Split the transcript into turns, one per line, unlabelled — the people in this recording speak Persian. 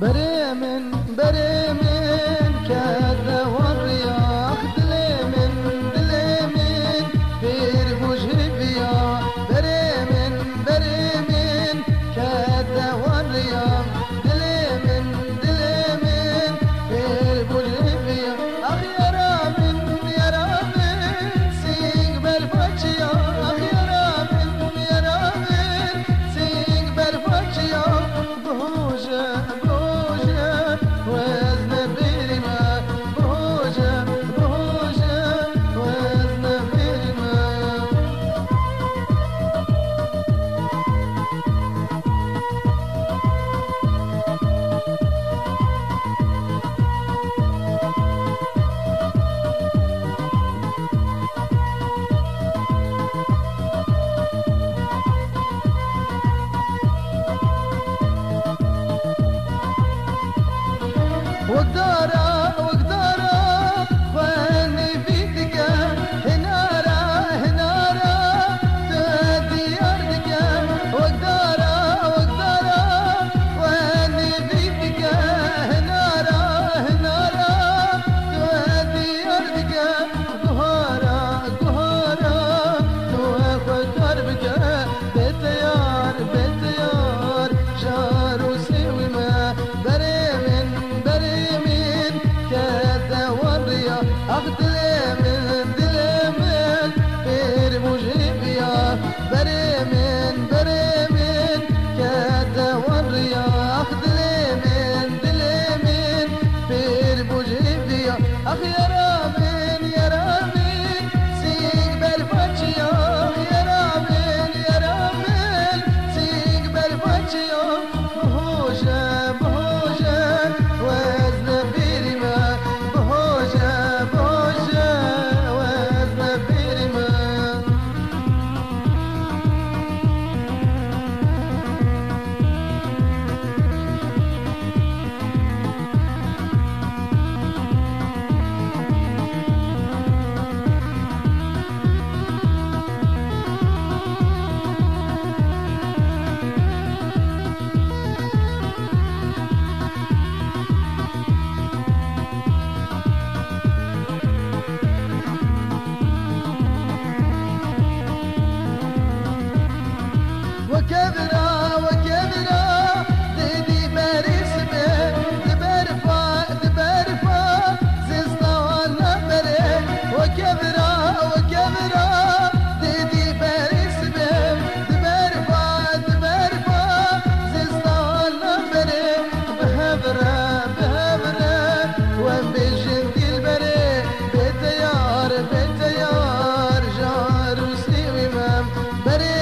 بريمن كذا والرياح دليمن بير وجهي بيا بريمن كذا والرياح دليمن بير وجهي بيا أخ يا رامن سيق بالفاتشيا أخ يا رامن سيق بالفاتشيا بهوجة وزن بريمة بهوجة وزن بريمة وقدارة واني فيك هنارة تهدي أرضك وقدارة واني فيك هنارة تهدي أرضك قهارة تواخد دربك بتيار شهر وسوي ما بريمن كذا والريا أخ دليمن بير وجهي بيا بريمن كذا والريا أخ دليمن بير وجهي بيا أخ يا رامن سيق بالفاتشيا يا رامن سيق بالفاتشيا بهوجة وزن بريمة بهوجة وزن بريمة وكبرا ديدي باريس بي دبرفا زيزنا وانا بري وكبرا ديدي باريس بي دبرفا زيزنا وانا بري بهبرا وان بجندي البري بتيار جار وسيوي مام بري